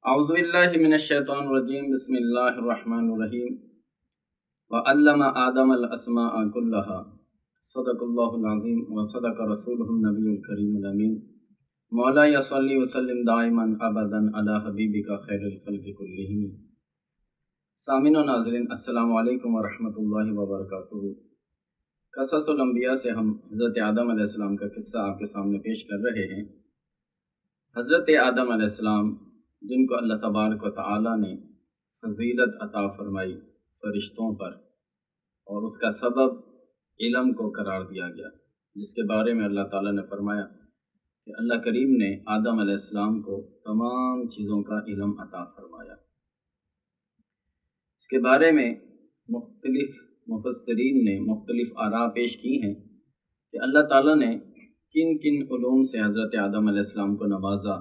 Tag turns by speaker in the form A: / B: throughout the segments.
A: اعوذ باللہ من الشیطان الرجیم بسم اللہ الرحمن الرحیم وعلم آدم الاسماء كلها صدق اللہ العظیم وصدق رسولہ النبی الکریم الامین مولاي صلی وسلم دائما ابدا علی حبیبک خیر الخلق کلہم۔ سامعین و ناظرین، السلام علیکم ورحمۃ اللہ وبرکاتہ۔ قصص الانبیاء سے ہم حضرت آدم علیہ السلام کا قصہ آپ کے سامنے پیش کر رہے ہیں۔ حضرت آدم علیہ السلام جن کو اللہ تبارک و تعالیٰ نے فضیلت عطا فرمائی فرشتوں پر، اور اس کا سبب علم کو قرار دیا گیا، جس کے بارے میں اللہ تعالیٰ نے فرمایا کہ اللہ کریم نے آدم علیہ السلام کو تمام چیزوں کا علم عطا فرمایا۔ اس کے بارے میں مختلف مفسرین نے مختلف آراء پیش کی ہیں کہ اللہ تعالیٰ نے کن کن علوم سے حضرت آدم علیہ السلام کو نوازا۔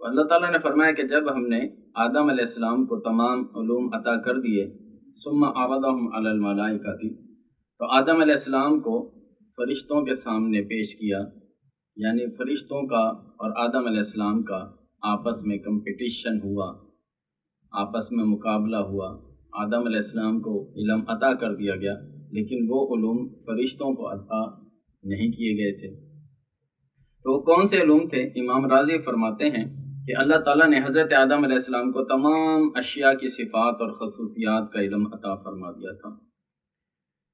A: تو اللہ تعالیٰ نے فرمایا کہ جب ہم نے آدم علیہ السلام کو تمام علوم عطا کر دیے، ثم عرضهم علی الملائکۃ، تو آدم علیہ السلام کو فرشتوں کے سامنے پیش کیا، یعنی فرشتوں کا اور آدم علیہ السلام کا آپس میں کمپٹیشن ہوا، آپس میں مقابلہ ہوا۔ آدم علیہ السلام کو علم عطا کر دیا گیا، لیکن وہ علوم فرشتوں کو عطا نہیں کیے گئے تھے۔ تو وہ کون سے علوم تھے؟ امام راضی فرماتے ہیں کہ اللہ تعالیٰ نے حضرت آدم علیہ السلام کو تمام اشیاء کی صفات اور خصوصیات کا علم عطا فرما دیا تھا۔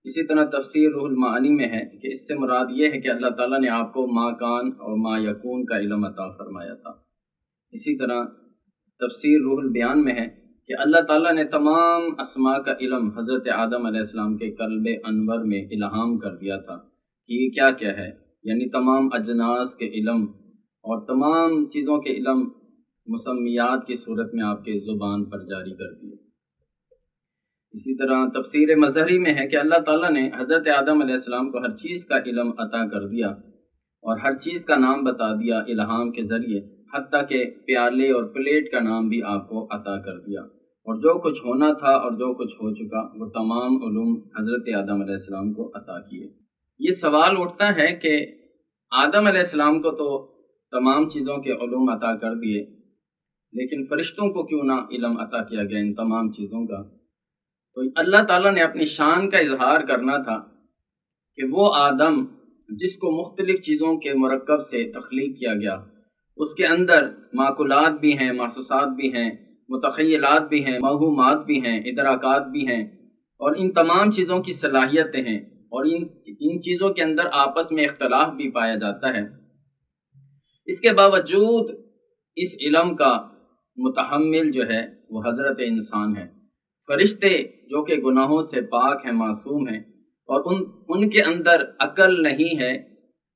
A: اسی طرح تفسیر روح المعانی میں ہے کہ اس سے مراد یہ ہے کہ اللہ تعالیٰ نے آپ کو ما کان اور ما یکون کا علم عطا فرمایا تھا۔ اسی طرح تفسیر روح البیان میں ہے کہ اللہ تعالیٰ نے تمام اسماء کا علم حضرت آدم علیہ السلام کے قلب انور میں الہام کر دیا تھا کہ یہ کیا کیا ہے، یعنی تمام اجناس کے علم اور تمام چیزوں کے علم مسمیات کی صورت میں آپ کے زبان پر جاری کر دیے۔ اسی طرح تفسیر مظہری میں ہے کہ اللہ تعالیٰ نے حضرت آدم علیہ السلام کو ہر چیز کا علم عطا کر دیا اور ہر چیز کا نام بتا دیا الہام کے ذریعے، حتیٰ کہ پیالے اور پلیٹ کا نام بھی آپ کو عطا کر دیا، اور جو کچھ ہونا تھا اور جو کچھ ہو چکا وہ تمام علوم حضرت آدم علیہ السلام کو عطا کیے۔ یہ سوال اٹھتا ہے کہ آدم علیہ السلام کو تو تمام چیزوں کے علوم عطا کر دیے، لیکن فرشتوں کو کیوں نہ علم عطا کیا گیا ان تمام چیزوں کا؟ تو اللہ تعالیٰ نے اپنی شان کا اظہار کرنا تھا کہ وہ آدم جس کو مختلف چیزوں کے مرکب سے تخلیق کیا گیا، اس کے اندر معقولات بھی ہیں، محسوسات بھی ہیں، متخیلات بھی ہیں، موہومات بھی ہیں، ادراکات بھی ہیں، اور ان تمام چیزوں کی صلاحیتیں ہیں، اور ان چیزوں کے اندر آپس میں اختلاف بھی پایا جاتا ہے۔ اس کے باوجود اس علم کا متحمل جو ہے وہ حضرت انسان ہے۔ فرشتے جو کہ گناہوں سے پاک ہیں، معصوم ہیں، اور ان کے اندر عقل نہیں ہے،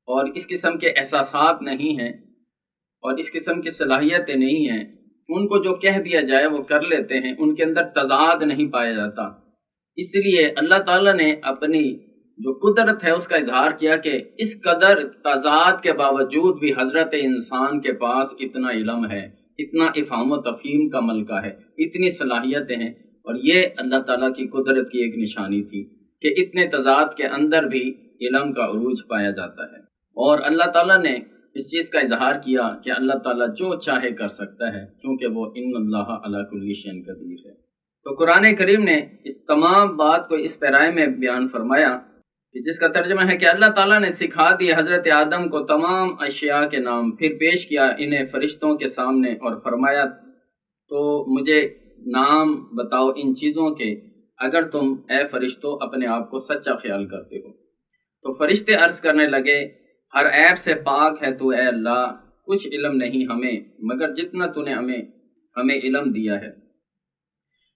A: اور اس قسم کے احساسات نہیں ہیں، اور اس قسم کی صلاحیتیں نہیں ہیں، ان کو جو کہہ دیا جائے وہ کر لیتے ہیں، ان کے اندر تضاد نہیں پایا جاتا۔ اس لیے اللہ تعالیٰ نے اپنی جو قدرت ہے اس کا اظہار کیا کہ اس قدر تضاد کے باوجود بھی حضرت انسان کے پاس اتنا علم ہے، اتنا افہام و تفہیم کا ملکہ ہے، اتنی صلاحیتیں ہیں، اور یہ اللہ تعالیٰ کی قدرت کی ایک نشانی تھی کہ اتنے تضاد کے اندر بھی علم کا عروج پایا جاتا ہے۔ اور اللہ تعالیٰ نے اس چیز کا اظہار کیا کہ اللہ تعالیٰ جو چاہے کر سکتا ہے، کیونکہ وہ ان اللہ علی کل شیء قدیر ہے۔ تو قرآن کریم نے اس تمام بات کو اس پیرائے میں بیان فرمایا کہ جس کا ترجمہ ہے کہ اللہ تعالیٰ نے سکھا دی حضرت آدم کو تمام اشیاء کے نام، پھر پیش کیا انہیں فرشتوں کے سامنے اور فرمایا تو مجھے نام بتاؤ ان چیزوں کے، اگر تم اے فرشتوں اپنے آپ کو سچا خیال کرتے ہو۔ تو فرشتے عرض کرنے لگے، ہر عیب سے پاک ہے تو اے اللہ، کچھ علم نہیں ہمیں مگر جتنا تو نے ہمیں علم دیا ہے،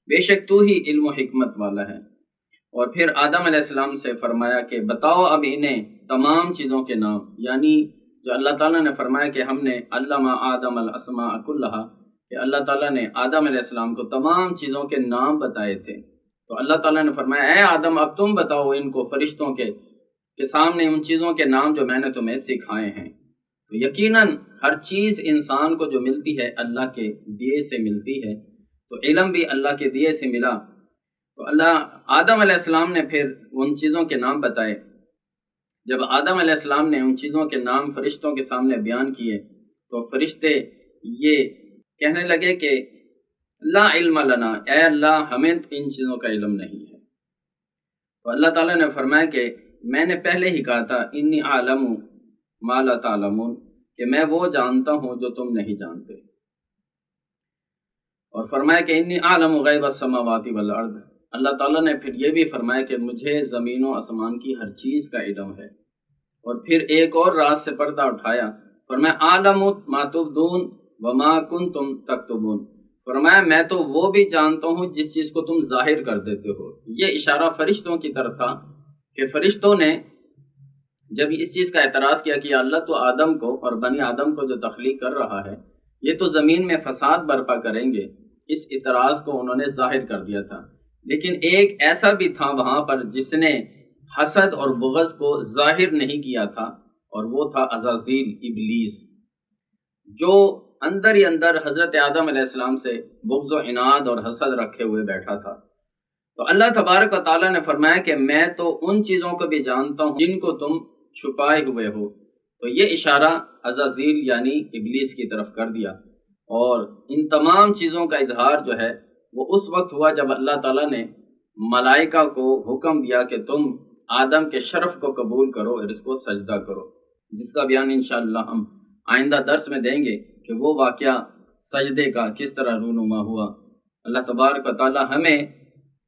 A: بے شک تو ہی علم و حکمت والا ہے۔ اور پھر آدم علیہ السلام سے فرمایا کہ بتاؤ اب انہیں تمام چیزوں کے نام، یعنی جو اللہ تعالیٰ نے فرمایا کہ ہم نے علم آدم الاسماء کلہا، کہ اللہ تعالیٰ نے آدم علیہ السلام کو تمام چیزوں کے نام بتائے تھے۔ تو اللہ تعالیٰ نے فرمایا اے آدم اب تم بتاؤ ان کو فرشتوں کے سامنے ان چیزوں کے نام جو میں نے تمہیں سکھائے ہیں۔ تو یقیناً ہر چیز انسان کو جو ملتی ہے اللہ کے دیے سے ملتی ہے، تو علم بھی اللہ کے دیے سے ملا۔ تو آدم علیہ السلام نے پھر ان چیزوں کے نام بتائے۔ جب آدم علیہ السلام نے ان چیزوں کے نام فرشتوں کے سامنے بیان کیے تو فرشتے یہ کہنے لگے کہ لا علم لنا، اے اللہ ہمیں ان چیزوں کا علم نہیں ہے۔ تو اللہ تعالیٰ نے فرمایا کہ میں نے پہلے ہی کہا تھا انی عالم ما لا تعلمون، کہ میں وہ جانتا ہوں جو تم نہیں جانتے، اور فرمایا کہ انی عالم غیب السماوات والارض، اللہ تعالیٰ نے پھر یہ بھی فرمایا کہ مجھے زمین و آسمان کی ہر چیز کا علم ہے، اور پھر ایک اور راز سے پردہ اٹھایا، فرمایا عالم ما تبدون وما کنتم تکتبون، فرمایا میں تو وہ بھی جانتا ہوں جس چیز کو تم ظاہر کر دیتے ہو۔ یہ اشارہ فرشتوں کی طرف تھا کہ فرشتوں نے جب اس چیز کا اعتراض کیا کہ اللہ تو آدم کو اور بنی آدم کو جو تخلیق کر رہا ہے یہ تو زمین میں فساد برپا کریں گے، اس اعتراض کو انہوں نے ظاہر کر دیا تھا۔ لیکن ایک ایسا بھی تھا وہاں پر جس نے حسد اور بغض کو ظاہر نہیں کیا تھا، اور وہ تھا عزازیل، ابلیس، جو اندر ہی اندر حضرت آدم علیہ السلام سے بغض و عناد اور حسد رکھے ہوئے بیٹھا تھا۔ تو اللہ تبارک و تعالیٰ نے فرمایا کہ میں تو ان چیزوں کو بھی جانتا ہوں جن کو تم چھپائے ہوئے ہو۔ تو یہ اشارہ عزازیل یعنی ابلیس کی طرف کر دیا، اور ان تمام چیزوں کا اظہار جو ہے وہ اس وقت ہوا جب اللہ تعالیٰ نے ملائکہ کو حکم دیا کہ تم آدم کے شرف کو قبول کرو اور اس کو سجدہ کرو، جس کا بیان انشاءاللہ ہم آئندہ درس میں دیں گے کہ وہ واقعہ سجدے کا کس طرح رونما ہوا۔ اللہ تبارک و تعالیٰ ہمیں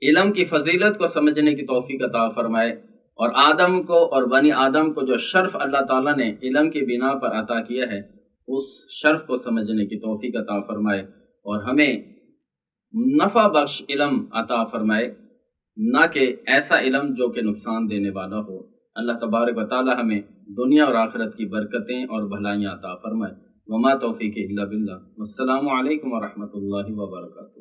A: علم کی فضیلت کو سمجھنے کی توفیق عطا فرمائے، اور آدم کو اور بنی آدم کو جو شرف اللہ تعالیٰ نے علم کی بنا پر عطا کیا ہے اس شرف کو سمجھنے کی توفیق عطا فرمائے، اور ہمیں نفع بخش علم عطا فرمائے، نہ کہ ایسا علم جو کہ نقصان دینے والا ہو۔ اللہ تبارک و تعالیٰ ہمیں دنیا اور آخرت کی برکتیں اور بھلائیاں عطا فرمائے۔ وما توفیق الا باللہ، والسلام علیکم ورحمۃ اللہ وبرکاتہ۔